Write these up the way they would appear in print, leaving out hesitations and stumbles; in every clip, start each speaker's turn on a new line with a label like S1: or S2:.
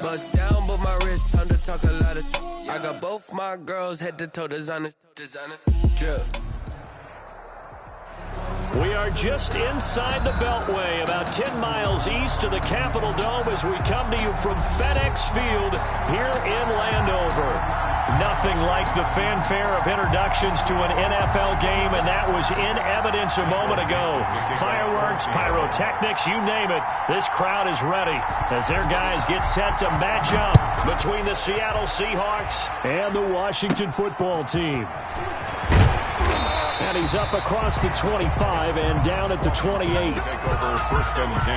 S1: Bust down, but my wrist, time to talk a lot of. I got both my girls head to toe designer, drip.
S2: We are just inside the Beltway, about 10 miles east of the Capitol Dome as we come to you from FedEx Field here in Landover. Nothing like the fanfare of introductions to an NFL game, and that was in evidence a moment ago. Fireworks, pyrotechnics, you name it, this crowd is ready as their guys get set to match up between the Seattle Seahawks and the Washington football team. And he's up across the 25 and down at the 28.
S3: Take over 1st and 10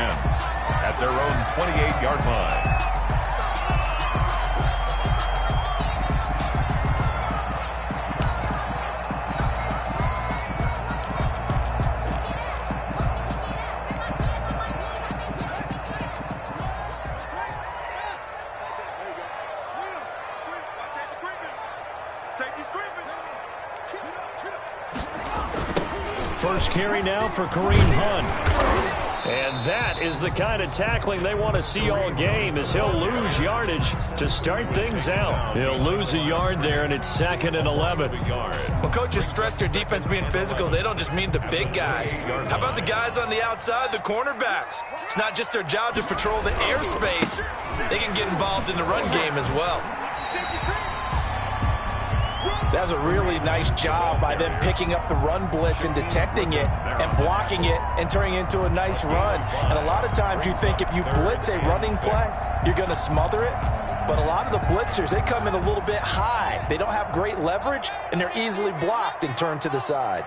S3: at their own 28-yard line.
S2: First carry now for Kareem Hunt. And that is the kind of tackling they want to see all game as he'll lose yardage to start things out. He'll lose a yard there, and it's 2nd and 11.
S4: Well, coaches stress their defense being physical. They don't just mean the big guys. How about the guys on the outside, the cornerbacks? It's not just their job to patrol the airspace. They can get involved in the run game as well.
S5: That was a really nice job by them picking up the run blitz and detecting it and blocking it and turning it into a nice run. And a lot of times you think if you blitz a running play, you're going to smother it. But a lot of the blitzers, they come in a little bit high. They don't have great leverage, and they're easily blocked and turned to the side.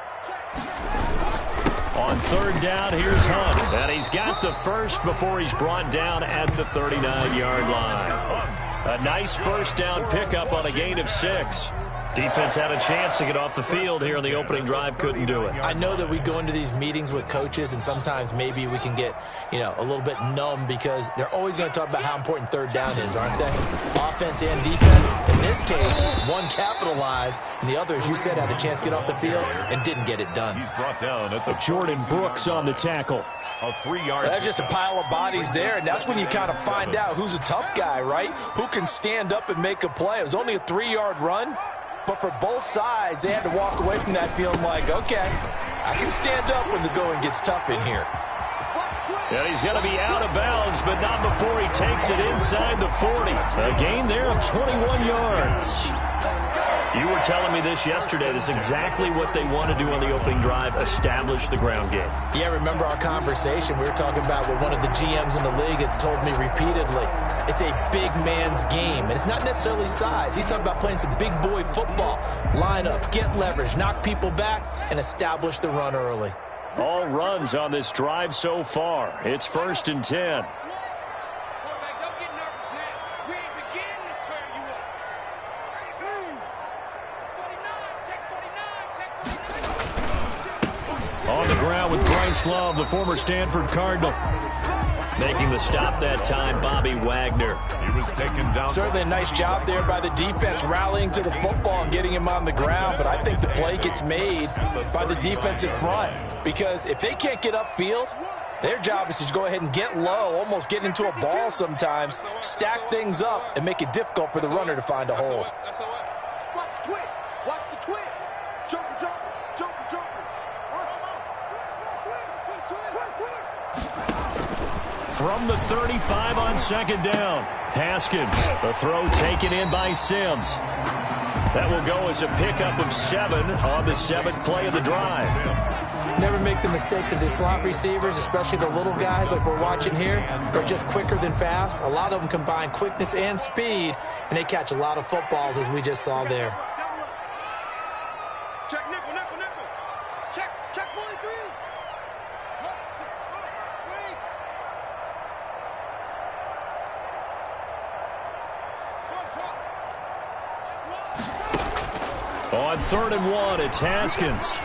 S2: On 3rd down, here's Hunt. And he's got the first before he's brought down at the 39-yard line. A nice 1st down pickup on a gain of 6. Defense had a chance to get off the field here in the opening drive, couldn't do it.
S4: I know that we go into these meetings with coaches, and sometimes maybe we can get, a little bit numb because they're always going to talk about how important 3rd down is, aren't they? Offense and defense. In this case, one capitalized, and the other, as you said, had a chance to get off the field and didn't get it done.
S3: He's brought down at the
S2: Jordan Brooks on the tackle.
S3: A 3-yard.
S5: That's just a pile of bodies there, and that's when you kind of find out who's a tough guy, right? Who can stand up and make a play. It was only a 3-yard run. But for both sides, they had to walk away from that feeling like, okay, I can stand up when the going gets tough in here.
S2: And he's going to be out of bounds, but not before he takes it inside the 40. A gain there of 21 yards. You were telling me this yesterday. This is exactly what they want to do on the opening drive, establish the ground game.
S4: Yeah, remember our conversation. We were talking about what one of the GMs in the league has told me repeatedly. It's a big man's game, and it's not necessarily size. He's talking about playing some big boy football. Line up, get leverage, knock people back, and establish the run early.
S2: All runs on this drive so far. It's 1st and 10. On the ground with Bryce Love, the former Stanford Cardinal. Making the stop that time, Bobby Wagner.
S3: He was taken down.
S5: Certainly a nice job there by the defense rallying to the football and getting him on the ground. But I think the play gets made by the defensive front. Because if they can't get upfield, their job is to go ahead and get low, almost get into a ball sometimes, stack things up, and make it difficult for the runner to find a hole.
S6: Watch the twist. Watch the twist. Jumper, jumper, jumper, jumper.
S2: From the 35 on 2nd down, Haskins. The throw taken in by Sims. That will go as a pickup of 7 on the 7th play of the drive.
S4: Never make the mistake that the slot receivers, especially the little guys like we're watching here, are just quicker than fast. A lot of them combine quickness and speed, and they catch a lot of footballs, as we just saw there.
S6: Check nickel, nickel, nickel. Check 43.
S2: On 3rd and 1, it's Haskins.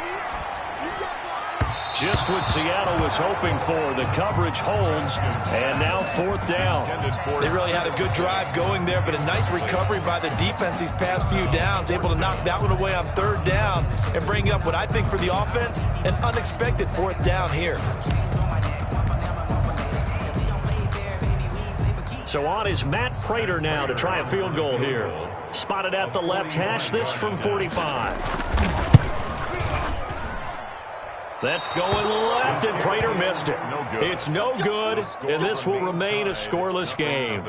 S2: Just what Seattle was hoping for. The coverage holds, and now 4th down.
S4: They really had a good drive going there, but a nice recovery by the defense these past few downs, able to knock that one away on 3rd down and bring up what I think for the offense, an unexpected 4th down here.
S2: So on is Matt Prater now to try a field goal here. Spotted at the left hash, this from 45. That's going left, and Prater missed it. It's no good, and this will remain a scoreless game.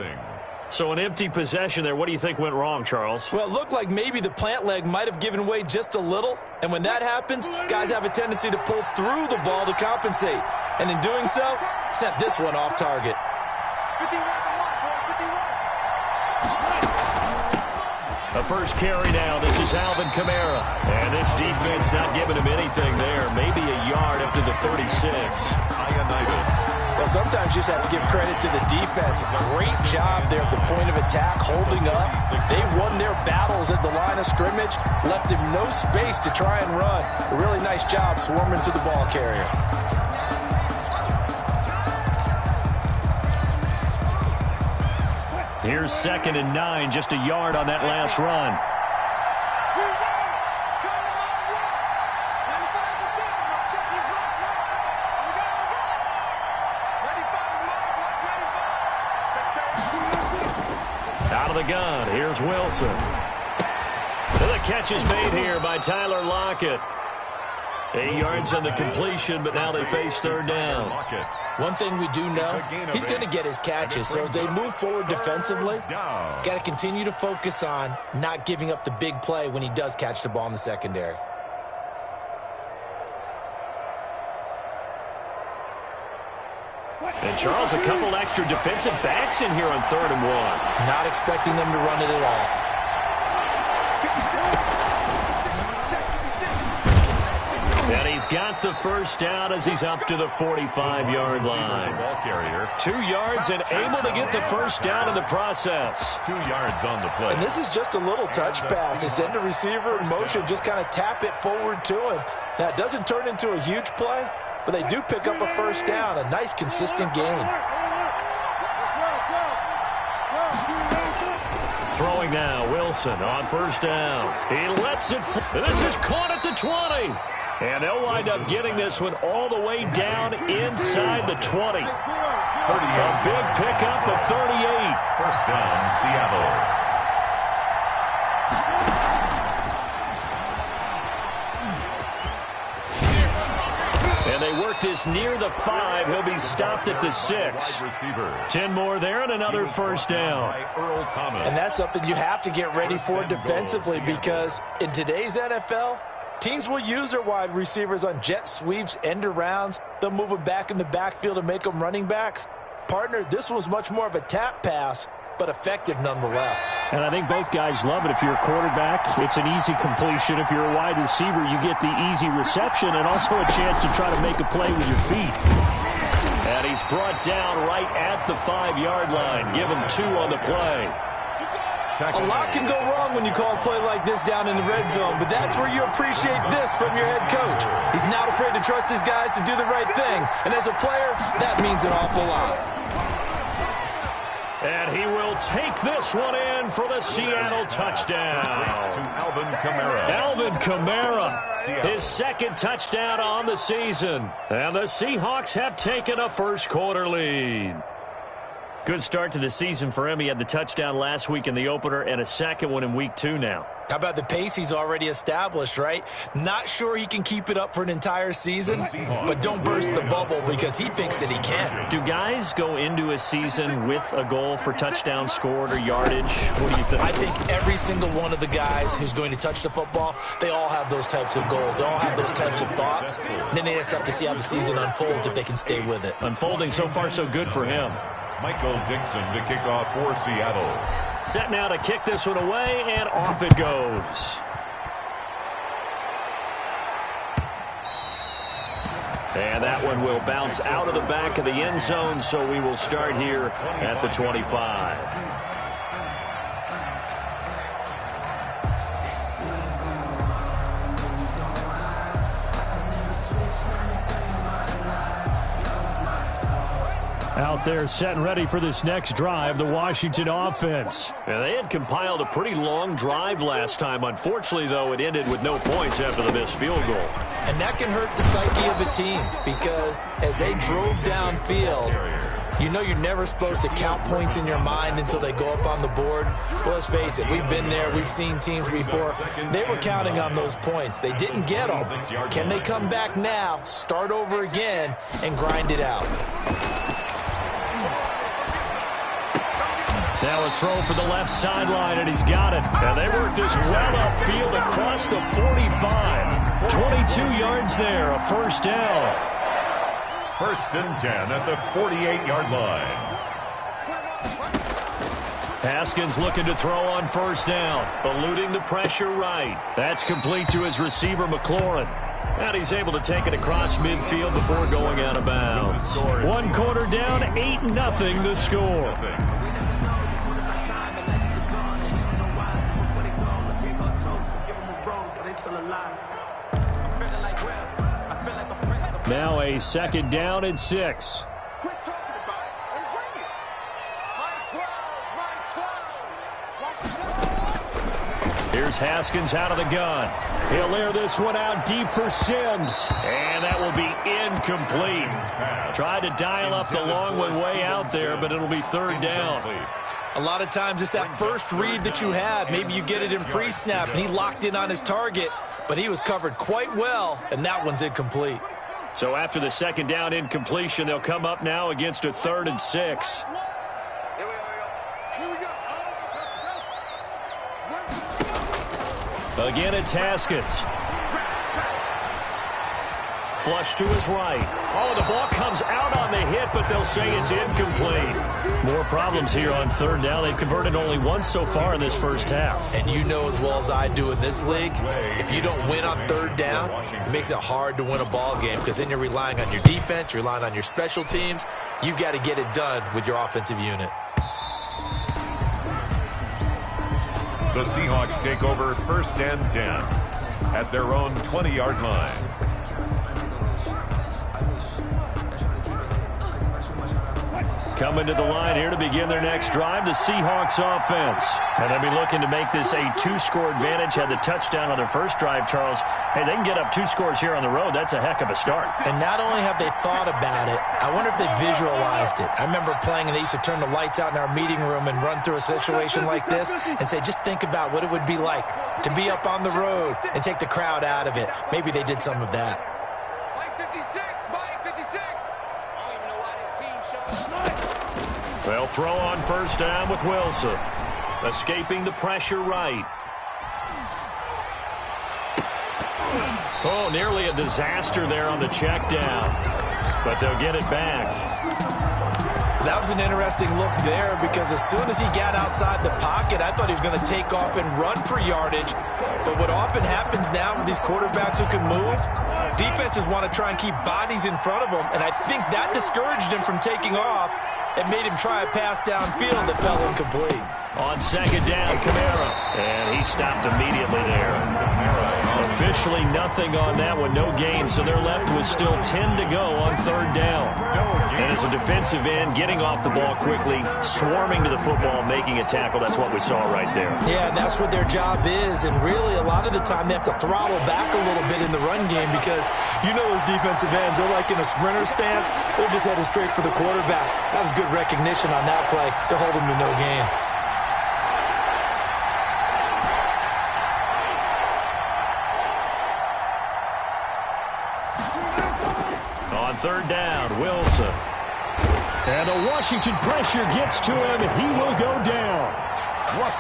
S2: So an empty possession there. What do you think went wrong, Charles?
S4: Well, it looked like maybe the plant leg might have given way just a little. And when that happens, guys have a tendency to pull through the ball to compensate. And in doing so, sent this one off target.
S2: The first carry now. This is Alvin Kamara. And this defense not giving him anything there. Maybe a yard up to the 36.
S5: Well, sometimes you just have to give credit to the defense. Great job there at the point of attack, holding up. They won their battles at the line of scrimmage, left him no space to try and run. A really nice job swarming to the ball carrier.
S2: Here's 2nd and 9, just a yard on that last run. Out of the gun, here's Wilson. The catch is made here by Tyler Lockett. 8 yards on the completion, but now they face 3rd down.
S4: One thing we do know, he's going to get his catches. So as they move forward defensively, got to continue to focus on not giving up the big play when he does catch the ball in the secondary.
S2: And Charles, a couple extra defensive backs in here on 3rd and 1.
S4: Not expecting them to run it at all.
S2: And he's got the first down as he's up to the 45-yard line. 2 yards and able to get the first down in the process.
S3: 2 yards on the play.
S5: And this is just a little touch pass. They send a receiver in motion, just kind of tap it forward to him. Now, it doesn't turn into a huge play, but they do pick up a first down. A nice, consistent game.
S2: Throwing now, Wilson on 1st down. He lets it fly. This is caught at the 20. And they'll wind up getting this one all the way down inside the 20. A big pickup of 38.
S3: First down, Seattle.
S2: And they work this near the 5. He'll be stopped at the 6. 10 more there and another first down.
S5: And that's something you have to get ready for defensively, because in today's NFL, teams will use their wide receivers on jet sweeps, end arounds. They'll move them back in the backfield and make them running backs. Partner, this was much more of a tap pass, but effective nonetheless.
S2: And I think both guys love it. If you're a quarterback, it's an easy completion. If you're a wide receiver, you get the easy reception and also a chance to try to make a play with your feet. And he's brought down right at the 5-yard line. Give him 2 on the play.
S4: A lot can go wrong when you call a play like this down in the red zone, but that's where you appreciate this from your head coach. He's not afraid to trust his guys to do the right thing, and as a player, that means an awful lot.
S2: And he will take this one in for the Seattle touchdown.
S3: Alvin Kamara.
S2: Alvin Kamara, his 2nd touchdown on the season. And the Seahawks have taken a first-quarter lead. Good start to the season for him. He had the touchdown last week in the opener and a second one in week 2 now.
S4: How about the pace he's already established, right? Not sure he can keep it up for an entire season, but don't burst the bubble because he thinks that he can.
S2: Do guys go into a season with a goal for touchdown scored or yardage? What do you think?
S4: I think every single one of the guys who's going to touch the football, they all have those types of goals. They all have those types of thoughts. And then they just have to see how the season unfolds if they can stay with it.
S2: Unfolding so far so good for him.
S3: Michael Dixon to kick off for Seattle.
S2: Set now to kick this one away, and off it goes. And that one will bounce out of the back of the end zone, so we will start here at the 25. Out there set and ready for this next drive, the Washington offense. And they had compiled a pretty long drive last time. Unfortunately, though, it ended with no points after the missed field goal.
S4: And that can hurt the psyche of a team because as they drove downfield, You know you're never supposed to count points in your mind until they go up on the board. But let's face it, we've been there. We've seen teams before. They were counting on those points. They didn't get them. Can they come back now, start over again, and grind it out?
S2: Now a throw for the left sideline, and he's got it. And they work this well upfield across the 45. 22 yards there, a first down.
S3: 1st and 10 at the 48-yard line.
S2: Haskins looking to throw on first down, eluding the pressure right. That's complete to his receiver, McLaurin. And he's able to take it across midfield before going out of bounds. 1 quarter down, 8-0 the score. Now a 2nd down and 6.
S6: Quit talking about it and bring it. Line 12, line 12.
S2: Here's Haskins out of the gun. He'll air this one out deep for Sims. And that will be incomplete. Tried to dial up the long one way out there, but it'll be 3rd down.
S5: A lot of times it's that first read that you have. Maybe you get it in pre-snap, and he locked in on his target, but he was covered quite well, and that one's incomplete.
S2: So after the 2nd down incompletion, they'll come up now against a 3rd and 6. Again, it's Haskins. Flush to his right. Oh, the ball comes out on the hit, but they'll say it's incomplete. More problems here on 3rd down. They've converted only once so far in this first half.
S4: And you know as well as I do in this league, if you don't win on 3rd down, it makes it hard to win a ball game because then you're relying on your defense, you're relying on your special teams. You've got to get it done with your offensive unit.
S3: The Seahawks take over 1st and 10 at their own 20-yard line.
S2: Coming to the line here to begin their next drive, the Seahawks offense. And they'll be looking to make this a 2-score advantage. Had the touchdown on their first drive, Charles. Hey, they can get up 2 scores here on the road. That's a heck of a start.
S4: And not only have they thought about it, I wonder if they visualized it. I remember playing and they used to turn the lights out in our meeting room and run through a situation like this and say, just think about what it would be like to be up on the road and take the crowd out of it. Maybe they did some of that.
S6: Mike 56, Mike 56. I don't even know why this team showed up.
S2: They'll throw on first down with Wilson. Escaping the pressure right. Oh, nearly a disaster there on the check down. But they'll get it back.
S5: That was an interesting look there because as soon as he got outside the pocket, I thought he was going to take off and run for yardage. But what often happens now with these quarterbacks who can move, defenses want to try and keep bodies in front of them, and I think that discouraged him from taking off. It made him try a pass downfield that fell incomplete.
S2: On 2nd down, Kamara. And he stopped immediately there. Officially nothing on that one, no gain, so they're left with still 10 to go on 3rd down. And as a defensive end, getting off the ball quickly, swarming to the football, making a tackle, that's what we saw right there.
S5: Yeah, and that's what their job is, and really a lot of the time they have to throttle back a little bit in the run game because you know those defensive ends, they're like in a sprinter stance, they're just headed straight for the quarterback. That was good recognition on that play to hold him to no gain.
S2: On 3rd down, Wilson. And the Washington pressure gets to him, and he will go down.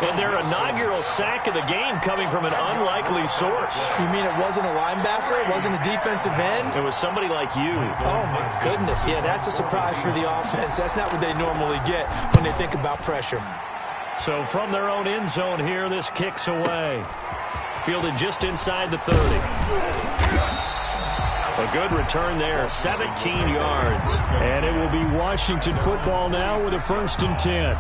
S2: And their inaugural sack of the game coming from an unlikely source.
S5: You mean it wasn't a linebacker? It wasn't a defensive end?
S2: It was somebody like you.
S5: Oh, my goodness. Yeah, that's a surprise for the offense. That's not what they normally get when they think about pressure.
S2: So from their own end zone here, this kicks away. Fielded just inside the 30. A good return there, 17 yards. And it will be Washington football now with a 1st and 10.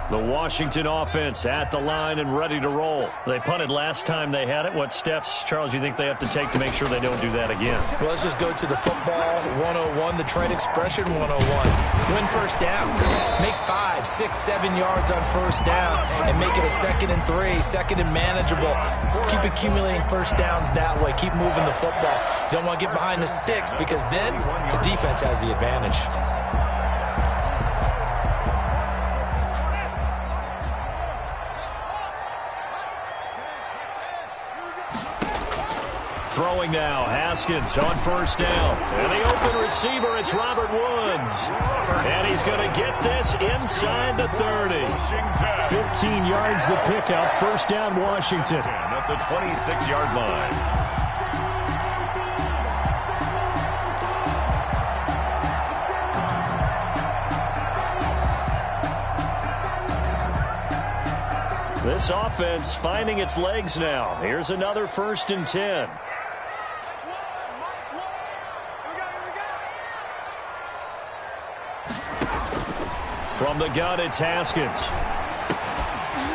S2: The Washington offense at the line and ready to roll. They punted last time they had it. What steps, Charles, you think they have to take to make sure they don't do that again?
S4: Well, let's just go to the football 101, the trade expression 101. Win first down. Make 5, 6, 7 yards on first down and make it a 2nd and 3, 2nd and manageable. Keep accumulating first downs that way. Keep moving the football. You don't want to get behind the sticks because then the defense has the advantage.
S2: Throwing now, Haskins on first down. And the open receiver, it's Robert Woods. And he's going to get this inside the 30. 15 yards the pickup. First down, Washington.
S3: At the 26-yard line.
S2: This offense finding its legs now. Here's another 1st and 10. From the gun, it's Haskins.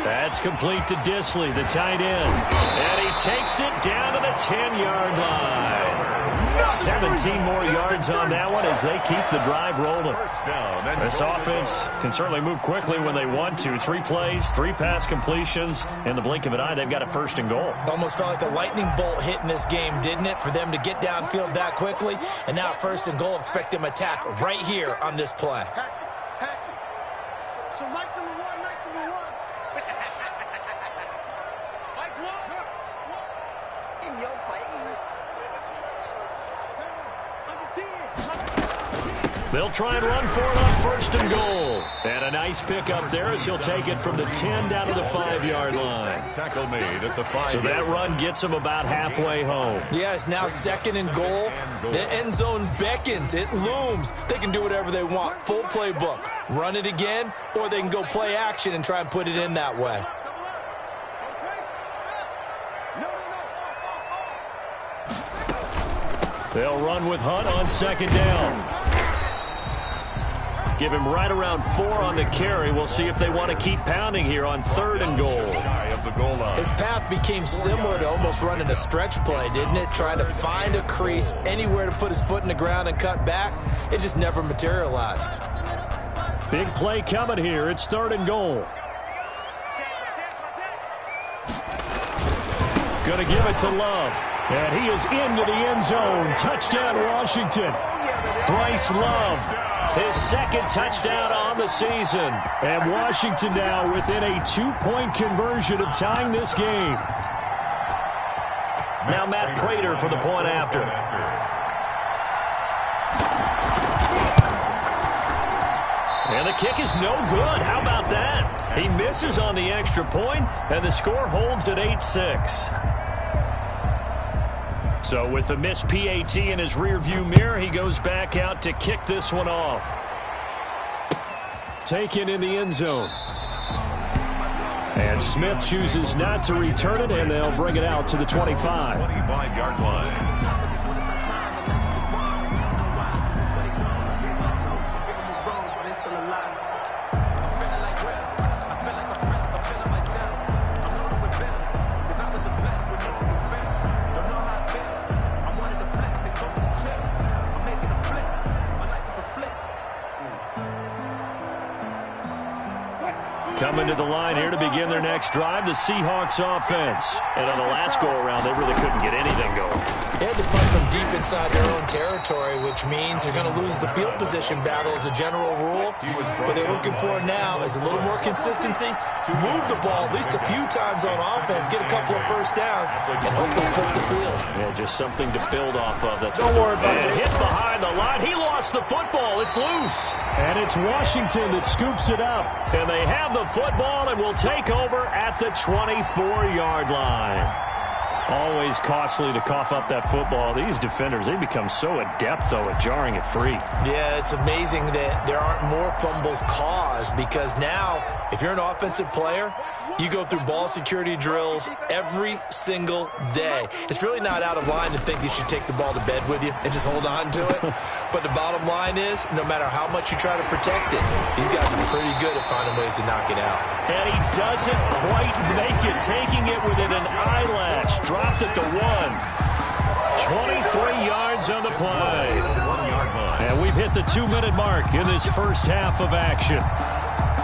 S2: That's complete to Disley, the tight end. And he takes it down to the 10-yard line. 17 more yards on that one as they keep the drive rolling. This offense can certainly move quickly when they want to. 3 plays, 3 pass completions. In the blink of an eye, they've got a 1st and goal.
S4: Almost felt like a lightning bolt hit in this game, didn't it? For them to get downfield that quickly. And now 1st and goal, expect them to attack right here on this play.
S6: So nice number one, nice number one. Mike one. In your face.
S2: They'll try and run for it on 1st and goal. And a nice pickup there as he'll take it from the 10 down to the 5-yard line.
S3: Tackle made at the 5.
S2: So that run gets them about halfway home.
S4: Yeah, it's now 2nd and goal. The end zone beckons. It looms. They can do whatever they want. Full playbook. Run it again, or they can go play action and try and put it in that way.
S2: They'll run with Hunt on 2nd down. Give him right around 4 on the carry. We'll see if they want to keep pounding here on 3rd and goal.
S4: His path became similar to almost running a stretch play, didn't it? Trying to find a crease, anywhere to put his foot in the ground and cut back. It just never materialized.
S2: Big play coming here. It's 3rd and goal. Going to give it to Love. And he is into the end zone. Touchdown, Washington. Bryce Love, his 2nd touchdown on the season. And Washington now within a 2-point conversion of tying this game. Now Matt Prater for the point after. And the kick is no good. How about that? He misses on the extra point, and the score holds at 8-6. So with the missed PAT in his rearview mirror, he goes back out to kick this one off. Taken in the end zone. And Smith chooses not to return it, and they'll bring it out to the 25.
S3: 25-yard line.
S2: Coming to the line here to begin their next drive, the Seahawks offense. And on the last go-around, they really couldn't get anything going.
S4: They had to punt from deep inside their own territory, which means they're going to lose the field position battle as a general rule. What they're looking for now is a little more consistency, move the ball at least a few times on offense, get a couple of first downs, and hopefully flip the field.
S2: Yeah, just something to build off of.
S4: Don't worry about it.
S2: Hit behind the line. He lost the football. It's loose. And it's Washington that scoops it up. And they have the football and will take over at the 24-yard line. Always costly to cough up that football. These defenders, they become so adept, though, at jarring it free.
S4: Yeah, it's amazing that there aren't more fumbles caused because now, if you're an offensive player, you go through ball security drills every single day. It's really not out of line to think you should take the ball to bed with you and just hold on to it. But the bottom line is, no matter how much you try to protect it, these guys are pretty good at finding ways to knock it out.
S2: And he doesn't quite make it, taking it within an eyelash. Dropped at the 1. 23 yards on the play. And we've hit the 2-minute mark in this first half of action.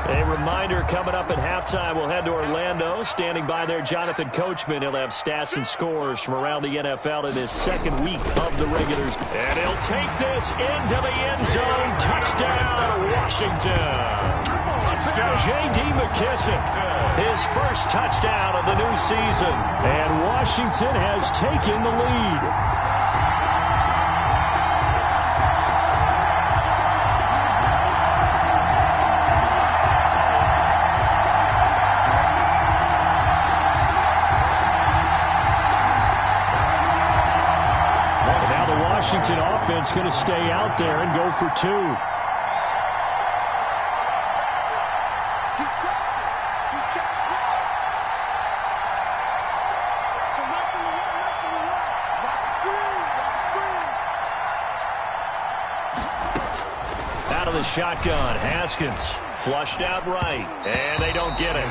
S2: A reminder, coming up at halftime, we'll head to Orlando. Standing by there, Jonathan Coachman. He'll have stats and scores from around the NFL in his second week of the regulars. And he'll take this into the end zone. Touchdown, Washington. Touchdown. J.D. McKissick, his first touchdown of the new season. And Washington has taken the lead. Washington offense going to stay out there and go for 2. Out of the shotgun, Haskins flushed out right, and they don't get it.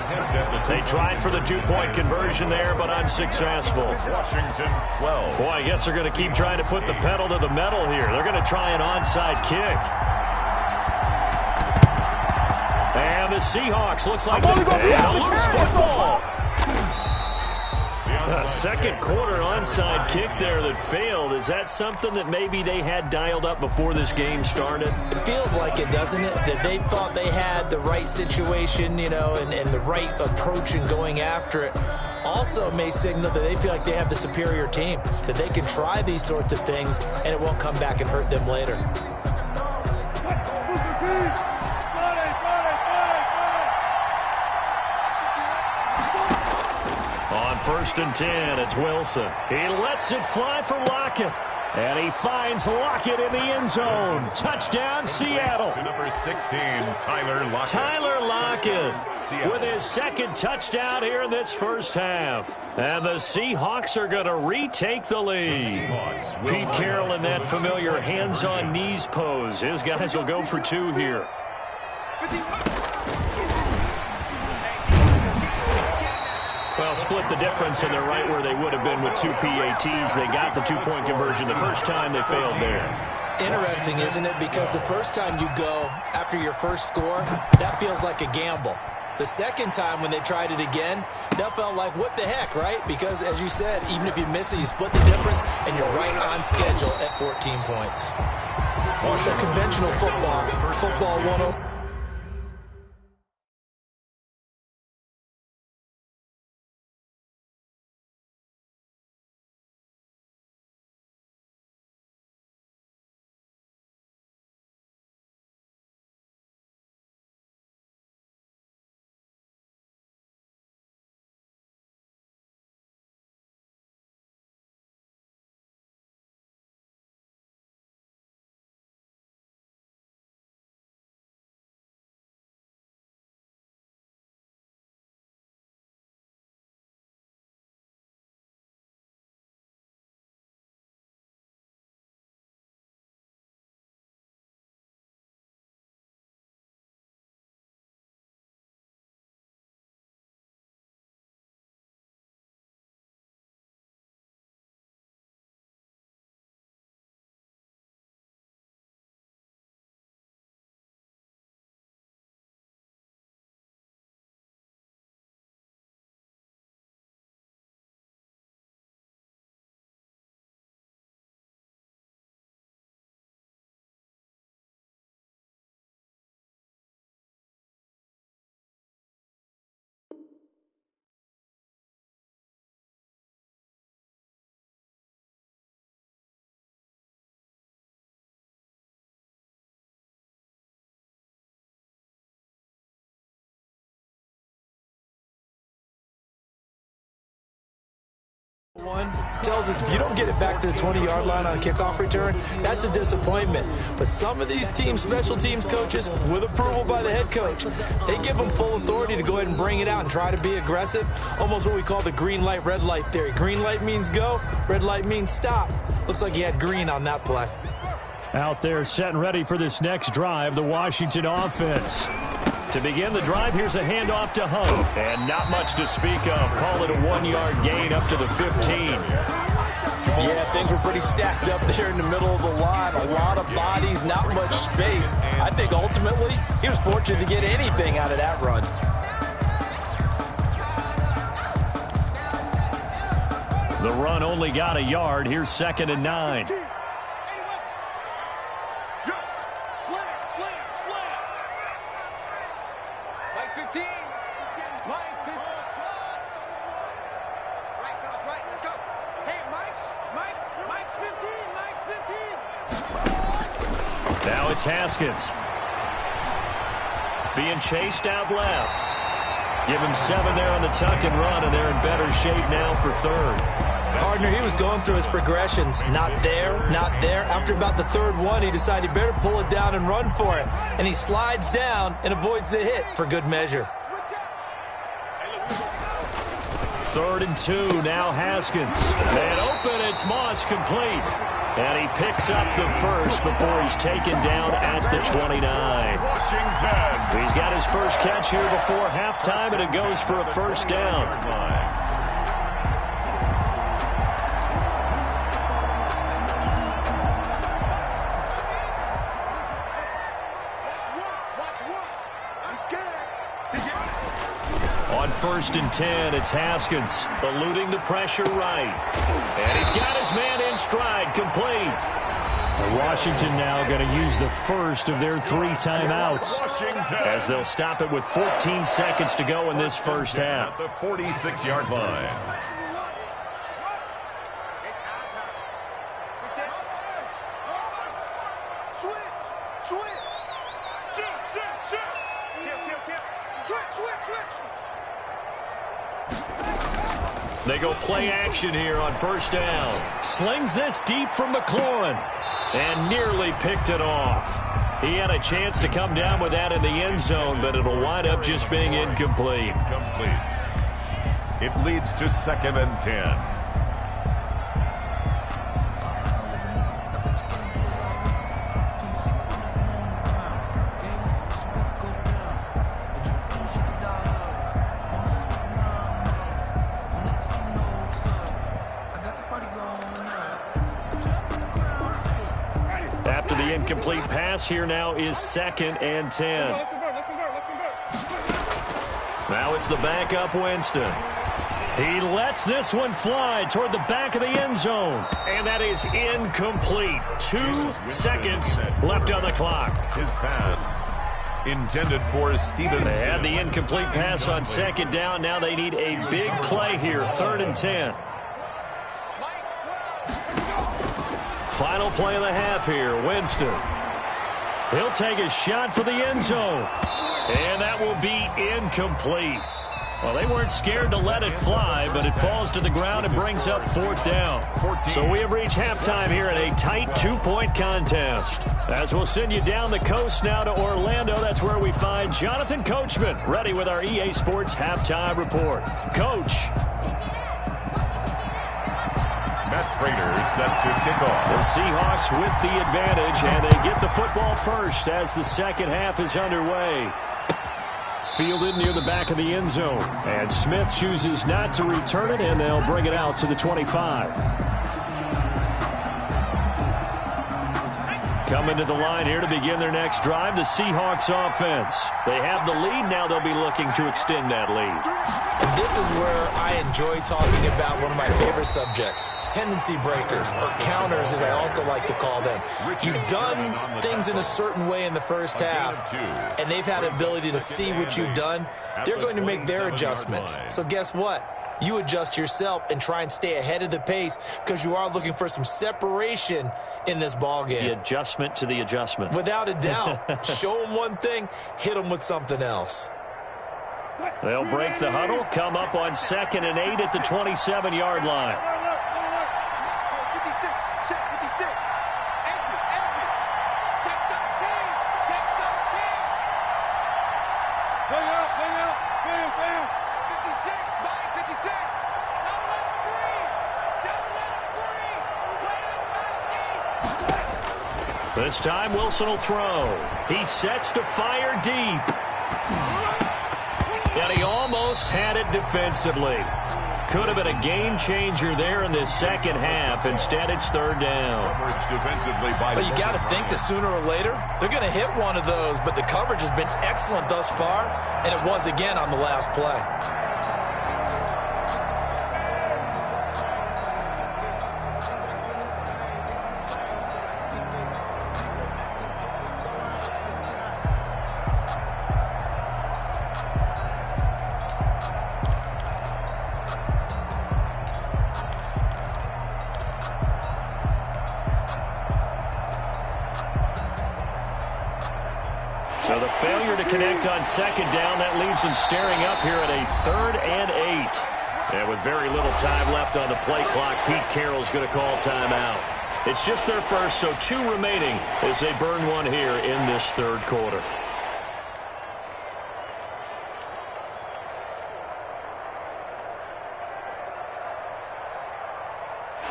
S2: They tried for the 2-point conversion there, but unsuccessful.
S3: Washington 12.
S2: Boy, I guess they're going to keep trying to put the pedal to the metal here. They're going to try an onside kick. And the Seahawks looks like a loose football. A second quarter onside kick there that failed. Is that something that maybe they had dialed up before this game started?
S4: It feels like it, doesn't it? That they thought they had the right situation, you know, and the right approach in going after it. Also may signal that they feel like they have the superior team, that they can try these sorts of things and it won't come back and hurt them later.
S2: On 1st and 10, it's Wilson. He lets it fly for Lockett. And he finds Lockett in the end zone. Touchdown, Seattle.
S3: To number 16, Tyler Lockett.
S2: Tyler Lockett with his second touchdown here in this first half. And the Seahawks are going to retake the lead. Pete Carroll in that familiar hands-on knees pose. His guys will go for 2 here. Well, split the difference, and they're right where they would have been with 2 PATs. They got the 2-point conversion the first time. They failed there.
S4: Interesting, isn't it? Because the first time you go after your first score, that feels like a gamble. The second time when they tried it again, that felt like, what the heck, right? Because, as you said, even if you miss it, you split the difference, and you're right on schedule at 14 points. The conventional football 1-0. One tells us if you don't get it back to the 20-yard line on a kickoff return, that's a disappointment. But some of these teams, special teams coaches, with approval by the head coach, they give them full authority to go ahead and bring it out and try to be aggressive. Almost what we call the green light, red light theory. Green light means go, red light means stop. Looks like he had green on that play.
S2: Out there set and ready for this next drive, the Washington offense. To begin the drive, here's a handoff to Hunt. And not much to speak of. Call it a 1-yard gain up to the 15.
S5: Yeah, things were pretty stacked up there in the middle of the line. A lot of bodies, not much space. I think ultimately he was fortunate to get anything out of that run.
S2: The run only got a yard. Here's 2nd and 9. Now it's Haskins. Being chased out left. Give him 7 there on the tuck and run, and they're in better shape now for 3rd.
S4: Partner, he was going through his progressions. Not there, not there. After about the 3rd one, he decided he better pull it down and run for it. And he slides down and avoids the hit for good measure.
S2: 3rd and 2, now Haskins. And open, it's Moss, complete. And he picks up the first before he's taken down at the 29.
S3: Washington.
S2: He's got his first catch here before halftime, and it goes for a first down. On 1st and 10, it's Haskins, eluding the pressure right. And he's got his man in stride, complete. Washington now going to use the first of their 3 timeouts as they'll stop it with 14 seconds to go in this first half.
S3: At the 46-yard line.
S2: They go play action here on 1st down. Slings this deep from McLaurin and nearly picked it off. He had a chance to come down with that in the end zone, but it'll wind up just being incomplete.
S3: It leads to 2nd and 10.
S2: After the incomplete pass, here now is 2nd and 10. Now it's the backup Winston. He lets this one fly toward the back of the end zone. And that is incomplete. 2 seconds left on the clock.
S3: His pass intended for Stevenson.
S2: They had the incomplete pass on 2nd down. Now they need a big play here. 3rd and 10. Final play of the half here. Winston. He'll take a shot for the end zone. And that will be incomplete. Well, they weren't scared to let it fly, but it falls to the ground and brings up 4th down. So we have reached halftime here in a tight 2-point contest. As we'll send you down the coast now to Orlando, that's where we find Jonathan Coachman, ready with our EA Sports Halftime Report. Coach.
S3: Matt Prater set to kick off.
S2: The Seahawks with the advantage, and they get the football first as the second half is underway. Fielded near the back of the end zone. And Smith chooses not to return it, and they'll bring it out to the 25. Coming to the line here to begin their next drive, the Seahawks offense. They have the lead. Now they'll be looking to extend that lead.
S4: And this is where I enjoy talking about one of my favorite subjects, tendency breakers, or counters as I also like to call them. You've done things in a certain way in the first half, and they've had an ability to see what you've done. They're going to make their adjustments. So guess what? You adjust yourself and try and stay ahead of the pace because you are looking for some separation in this ball game.
S2: The adjustment to the adjustment.
S4: Without a doubt. Show them one thing, hit them with something else.
S2: They'll break the huddle, come up on 2nd and 8 at the 27-yard line. This time Wilson will throw. He sets to fire deep. And he almost had it defensively. Could have been a game changer there in this second half. Instead, it's third down.
S5: Well, you got to think that sooner or later they're going to hit one of those, but the coverage has been excellent thus far, and it was again on the last play.
S2: So the failure to connect on second down, that leaves them staring up here at a 3rd and 8. And with very little time left on the play clock, Pete Carroll's going to call timeout. It's just their first, so 2 remaining as they burn one here in this third quarter.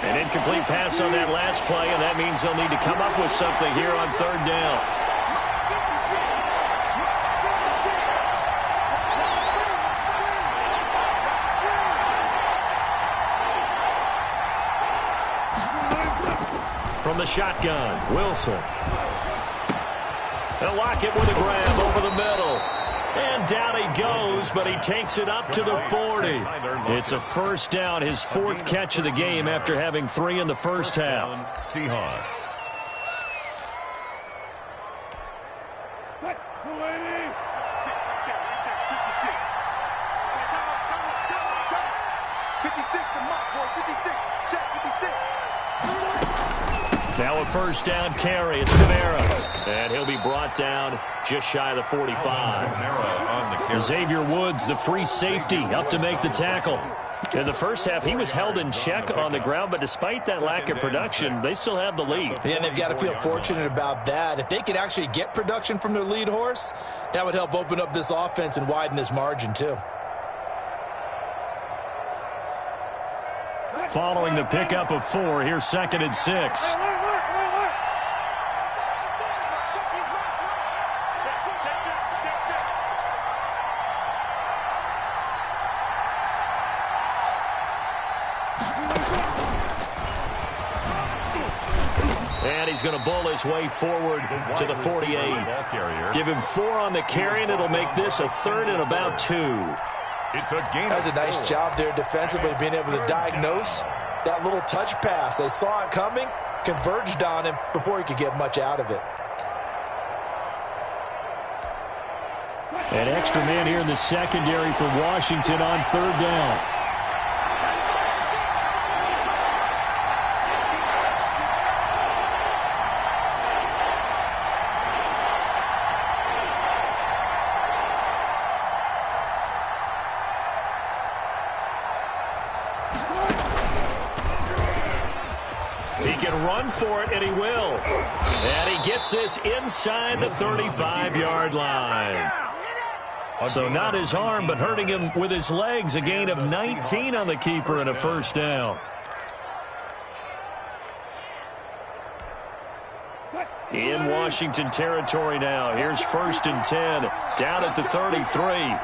S2: An incomplete pass on that last play, and that means they'll need to come up with something here on third down. From the shotgun, Wilson. They'll lock it with a grab over the middle. And down he goes, but he takes it up to the 40. It's a first down, his 4th catch of the game after having 3 in the first half.
S3: Seahawks.
S2: Now a first down carry. It's Kamara. And he'll be brought down just shy of the 45. Xavier Woods, the free safety, up to make the tackle. In the first half, he was held in check on the ground, but despite that lack of production, they still have the lead.
S5: Yeah, and they've got to feel fortunate about that. If they could actually get production from their lead horse, that would help open up this offense and widen this margin too.
S2: Following the pickup of 4, here's 2nd and 6. And he's going to bull his way forward to the 48. Give him 4 on the carry, and it'll make this a 3rd and about 2.
S3: It's a game.
S5: That's a nice job there defensively, being able to diagnose that little touch pass. They saw it coming, converged on him before he could get much out of it.
S2: An extra man here in the secondary for Washington on third down. He can run for it, and he will. And he gets this inside the 35-yard line. So not his arm, but hurting him with his legs. A gain of 19 on the keeper and a first down. In Washington territory now. Here's 1st and 10. Down at the 33.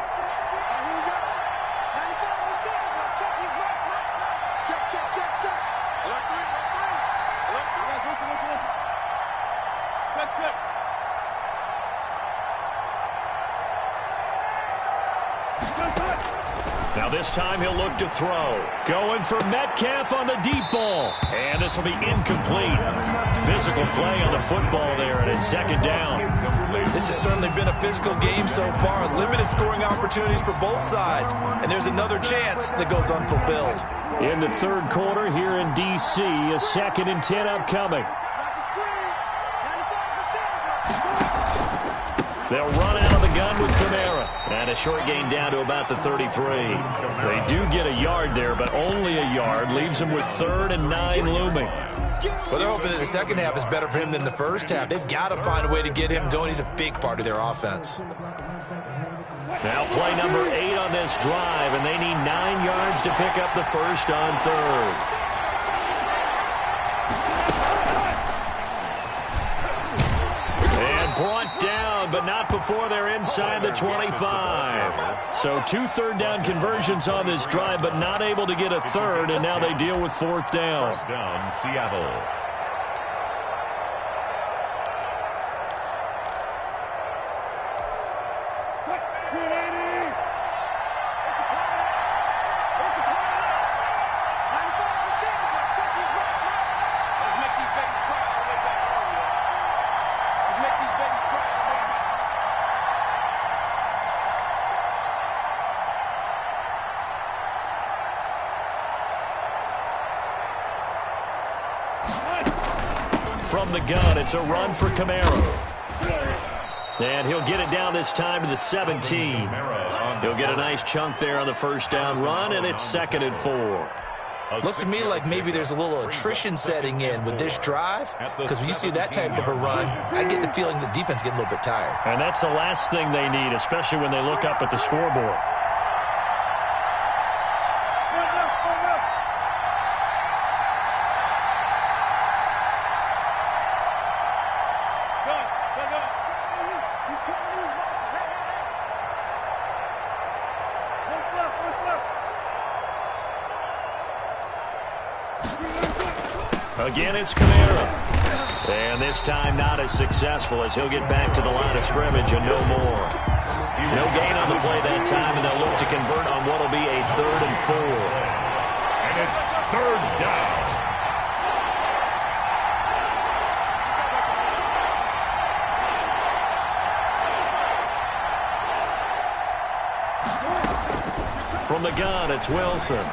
S2: Now this time he'll look to throw. Going for Metcalf on the deep ball. And this will be incomplete. Physical play on the football there, and it's 2nd down.
S5: This has certainly been a physical game so far. Limited scoring opportunities for both sides. And there's another chance that goes unfulfilled.
S2: In the third quarter here in D.C., a 2nd and 10 upcoming. They'll run out of the gun with Kamara. And a short gain down to about the 33. They do get a yard there, but only a yard. Leaves them with 3rd and 9 looming.
S5: Well, they're hoping that the second half is better for him than the first half. They've got to find a way to get him going. He's a big part of their offense.
S2: Now play number 8 on this drive, and they need 9 yards to pick up the first on 3rd. before they're inside the 25. So 2 third-down conversions on this drive, but not able to get a third, and now they deal with 4th down.
S3: First down, Seattle.
S2: From the gun, it's a run for Camaro. And he'll get it down this time to the 17. He'll get a nice chunk there on the first down run, and it's 2nd and 4.
S4: Looks to me like maybe there's a little attrition setting in with this drive, because when you see that type of a run, I get the feeling the defense getting a little bit tired.
S2: And that's the last thing they need, especially when they look up at the scoreboard. Again, it's Camaro. And this time not as successful as he'll get back to the line of scrimmage and no more. No gain on the play that time, and they'll look to convert on what will be a 3rd and 4.
S3: And it's 3rd down.
S2: From the gun, it's Wilson.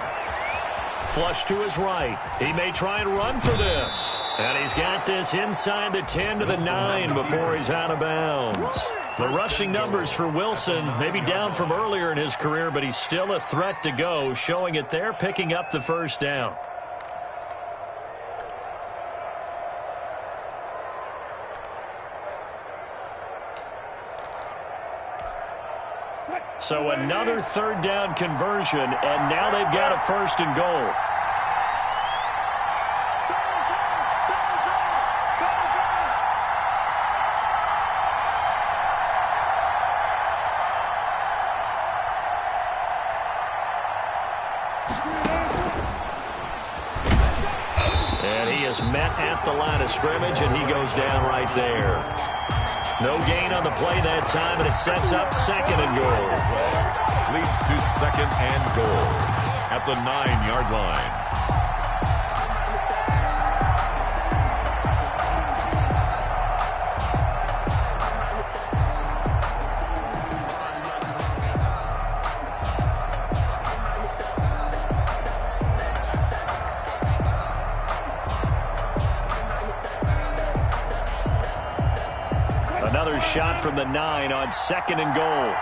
S2: Flush to his right. He may try and run for this. And he's got this inside the 10 to the 9 before he's out of bounds. The rushing numbers for Wilson maybe down from earlier in his career, but he's still a threat to go, showing it there, picking up the 1st down. So another 3rd down conversion, and now they've got a 1st and goal. And he is met at the line of scrimmage, and he goes down right there. No gain on the play that time, and it sets up 2nd and goal.
S3: Leads to 2nd and goal at the 9-yard line.
S2: Another shot from the 9 on 2nd and goal.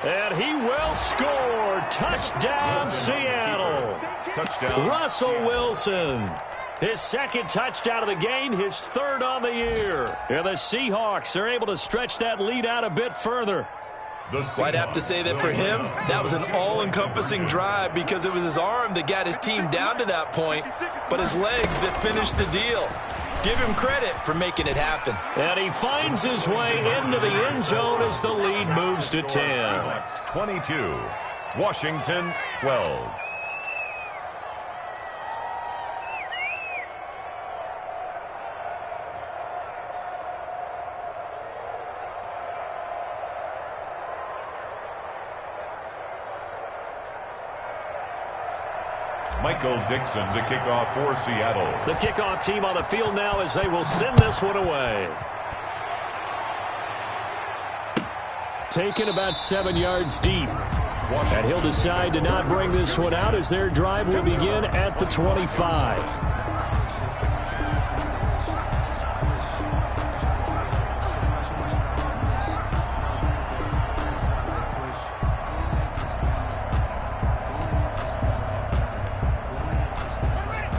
S2: And he will score. Touchdown, Seattle.
S3: Touchdown.
S2: Russell Wilson. His 2nd touchdown of the game, his 3rd on the year. And the Seahawks are able to stretch that lead out a bit further.
S4: Well, I'd have to say that for him, that was an all-encompassing drive because it was his arm that got his team down to that point, but his legs that finished the deal. Give him credit for making it happen.
S2: And he finds his way into the end zone as the lead moves to 10.
S3: 22, Washington 12. Michael Dixon to kick off for Seattle.
S2: The kickoff team on the field now as they will send this one away. Taken about 7 yards deep. And he'll decide to not bring this one out as their drive will begin at the 25.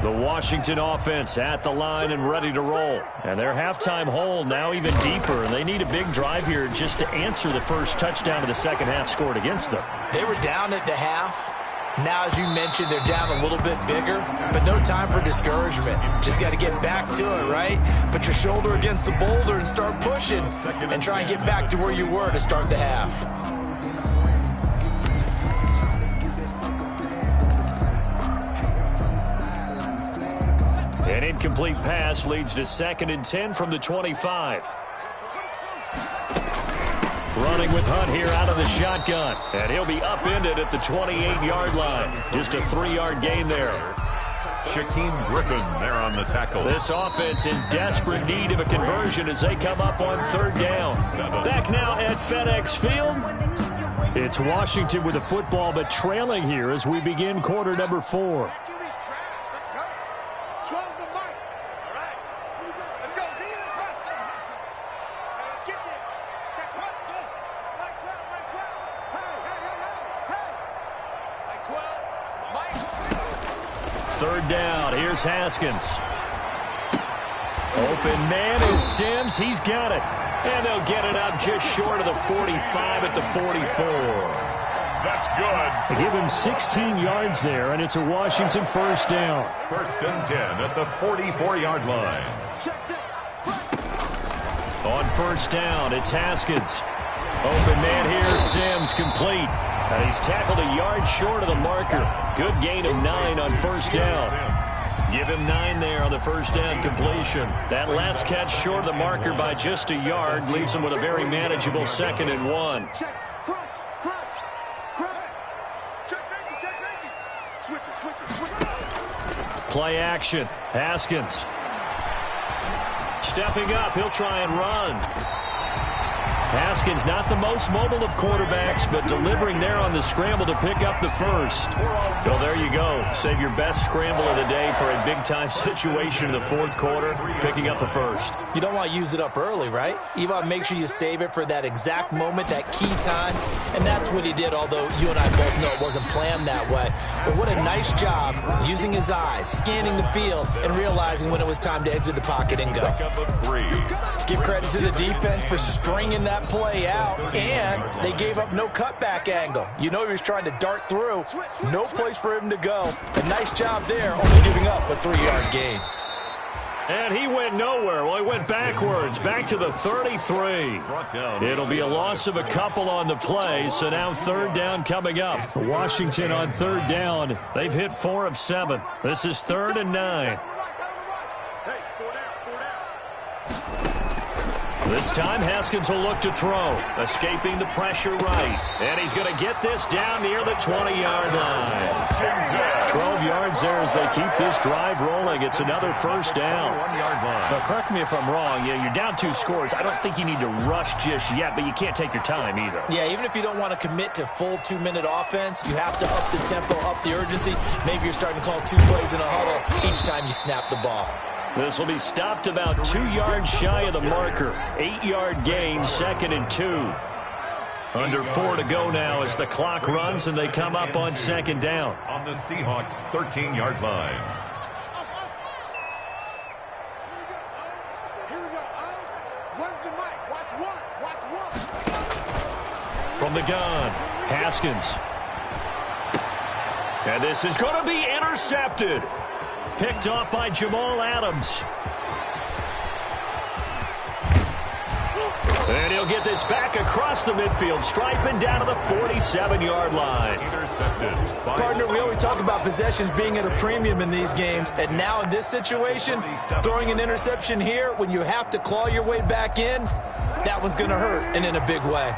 S2: The Washington offense at the line and ready to roll. And their halftime hole now even deeper, and they need a big drive here just to answer the first touchdown of the second half scored against them.
S4: They were down at the half, Now, as you mentioned, they're down a little bit bigger, but no time for discouragement. Just got to get back to it, right? Put your shoulder against the boulder and start pushing and try and get back to where you were to start the half.
S2: An incomplete pass leads to 2nd and 10 from the 25. Running with Hunt here out of the shotgun. And he'll be upended at the 28-yard line. Just a 3-yard gain there.
S3: Shaquem Griffin there on the tackle.
S2: This offense in desperate need of a conversion as they come up on 3rd down. Back now at FedEx Field. It's Washington with the football, but trailing here as we begin quarter number 4. Third down. Here's Haskins. Open man is Sims. He's got it. And they'll get it up just short of the 45 at the 44.
S3: That's good.
S2: They give him 16 yards there, and it's a Washington 1st down.
S3: 1st and 10 at the 44-yard line.
S2: On 1st down, it's Haskins. Open man here, Sims, complete. And he's tackled a yard short of the marker. Good gain of 9 on 1st down. Give him 9 there on the 1st down completion. That last catch short of the marker by just a yard leaves him with a very manageable 2nd and 1. Play action. Haskins. Stepping up, he'll try and run. Haskins not the most mobile of quarterbacks, but delivering there on the scramble to pick up the 1st. Well, there you go. Save your best scramble of the day for a big-time situation in the 4th quarter, picking up the 1st.
S4: You don't want to use it up early, right? You want to make sure you save it for that exact moment, that key time, and that's what he did, although you and I both know it wasn't planned that way. But what a nice job using his eyes, scanning the field, and realizing when it was time to exit the pocket and go.
S5: Give credit to the defense for stringing that play out, and they gave up no cutback angle. You know he was trying to dart through. No place for him to go. A nice job there, only giving up a 3-yard gain.
S2: And he went nowhere. Well, he went backwards, back to the 33. It'll be a loss of a couple on the play, so now 3rd down coming up. Washington on 3rd down. They've hit 4 of 7. This is 3rd and 9. This time, Haskins will look to throw, escaping the pressure right. And he's going to get this down near the 20-yard line. 12 yards there as they keep this drive rolling. It's another 1st down. But correct me if I'm wrong. Yeah, you're down 2 scores. I don't think you need to rush just yet, but you can't take your time either.
S4: Yeah, even if you don't want to commit to full 2-minute offense, you have to up the tempo, up the urgency. Maybe you're starting to call 2 plays in a huddle each time you snap the ball.
S2: This will be stopped about 2 yards shy of the marker. 8-yard gain, 2nd and 2. Under 4 to go now as the clock runs and they come up on 2nd down.
S3: On the Seahawks' 13-yard line.
S2: From the gun, Haskins. And this is going to be intercepted. Picked off by Jamal Adams. And he'll get this back across the midfield stripe and down to the 47-yard line.
S3: Intercepted.
S5: Partner, we always talk about possessions being at a premium in these games, and now in this situation, throwing an interception here when you have to claw your way back in, that one's going to hurt, and in a big way.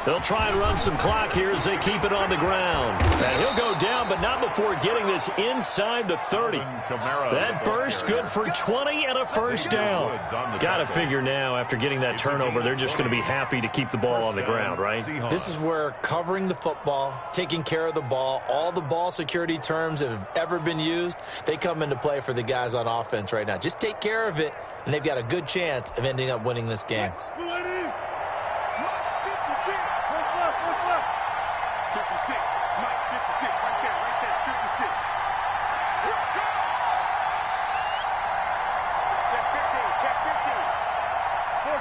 S2: They'll try and run some clock here as they keep it on the ground. And he'll go down, but not before getting this inside the 30. That burst good for 20 and a 1st down. Got to figure now, after getting that turnover, they're just going to be happy to keep the ball on the ground, right?
S4: This is where covering the football, taking care of the ball, all the ball security terms that have ever been used, they come into play for the guys on offense right now. Just take care of it, and they've got a good chance of ending up winning this game.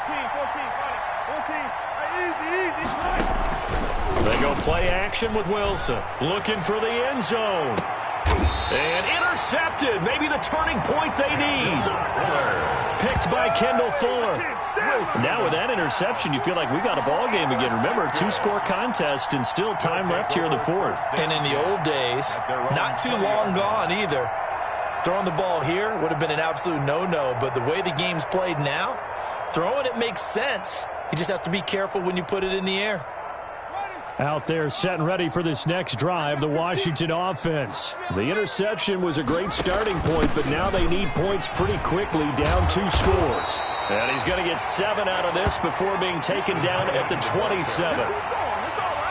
S6: 14, 14, easy.
S2: play action with Wilson. Looking for the end zone. And intercepted. Maybe the turning point they need. Picked by Kendall Fuller. Now with that interception, you feel like we got a ball game again. Remember, 2-score contest and still time left here in the fourth.
S5: And in the old days, not too long gone either, throwing the ball here would have been an absolute no-no. But the way the game's played now, throwing it makes sense. You just have to be careful when you put it in the air.
S2: Out there set and ready for this next drive, the Washington offense. The interception was a great starting point, but now they need points pretty quickly, down 2 scores. And he's going to get 7 out of this before being taken down at the 27.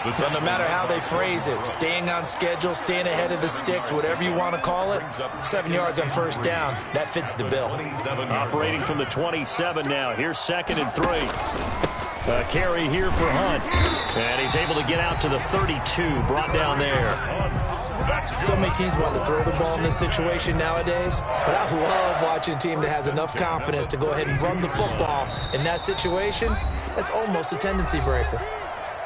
S5: But no matter how they phrase it, staying on schedule, staying ahead of the sticks, whatever you want to call it, 7 yards on first down, that fits the bill.
S2: Operating from the 27 now. Here's 2nd and 3. A carry here for Hunt. And he's able to get out to the 32, brought down there.
S5: So many teams want to throw the ball in this situation nowadays, but I love watching a team that has enough confidence to go ahead and run the football. In that situation, that's almost a tendency breaker.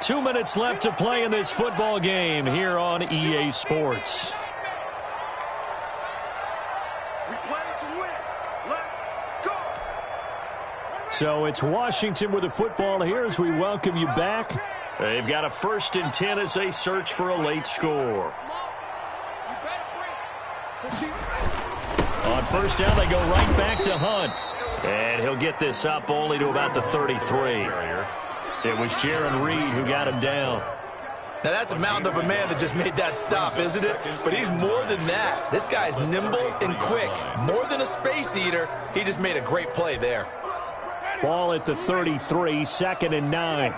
S2: 2 minutes left to play in this football game here on EA Sports. So it's Washington with the football here as we welcome you back. They've got a 1st and 10 as they search for a late score. On first down, they go right back to Hunt. And he'll get this up only to about the 33. It was Jaron Reed who got him down.
S5: Now, that's a mountain of a man that just made that stop, isn't it? But he's more than that. This guy's nimble and quick. More than a space eater, he just made a great play there.
S2: Ball at the 33, 2nd and 9.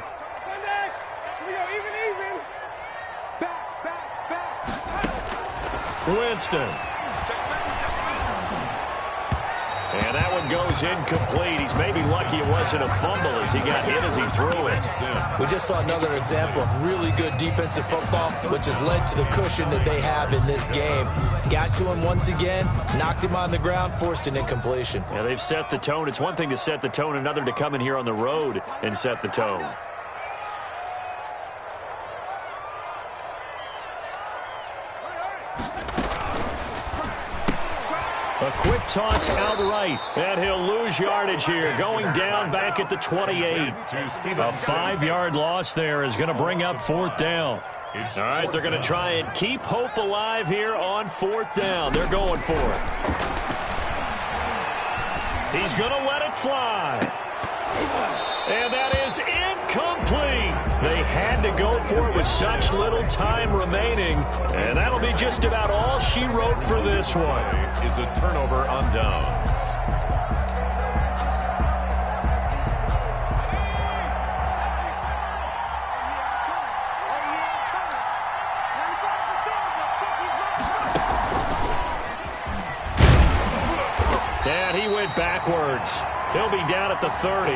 S2: Winston. And that one goes incomplete. He's maybe lucky it wasn't a fumble as he got hit as he threw it.
S5: We just saw another example of really good defensive football, which has led to the cushion that they have in this game. Got to him once again, knocked him on the ground, forced an incompletion.
S2: Yeah, they've set the tone. It's one thing to set the tone, another to come in here on the road and set the tone. A quick toss outright, and he'll lose yardage here, going down back at the 28. A 5-yard loss there is going to bring up 4th down. All right, they're going to try and keep hope alive here on 4th down. They're going for it. He's going to let it fly. And that is incomplete. They had to go for it with such little time remaining. And that'll be just about all she wrote for this one.
S3: Is a turnover on downs.
S2: And he went backwards. He'll be down at the 30.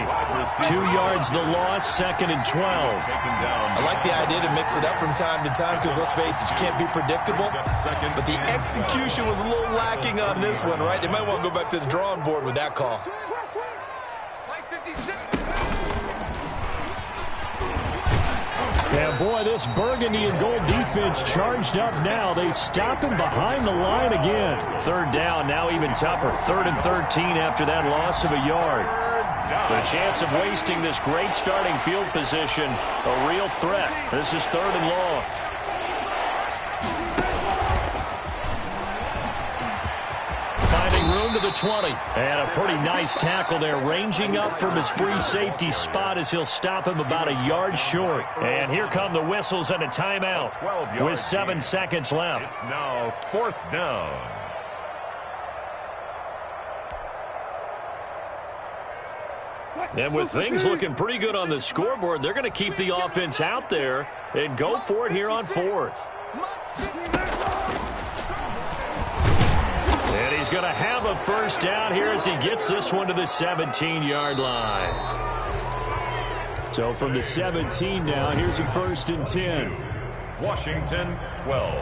S2: 2 yards the loss, 2nd and 12.
S5: I like the idea to mix it up from time to time because, let's face it, you can't be predictable. But the execution was a little lacking on this one, right? They might want to go back to the drawing board with that call.
S2: Yeah, boy, this burgundy and gold defense charged up now. They stop him behind the line again. 3rd down, now even tougher. 3rd and 13 after that loss of a yard. The chance of wasting this great starting field position, a real threat. This is 3rd and long. Finding room to the 20. And a pretty nice tackle there, ranging up from his free safety spot as he'll stop him about a yard short. And here come the whistles and a timeout with 7 seconds left.
S3: It's now 4th down.
S2: And with things looking pretty good on the scoreboard, they're going to keep the offense out there and go for it here on 4th. And he's going to have a 1st down here as he gets this one to the 17-yard line. So from the 17 now, here's a 1st and 10.
S3: Washington 12.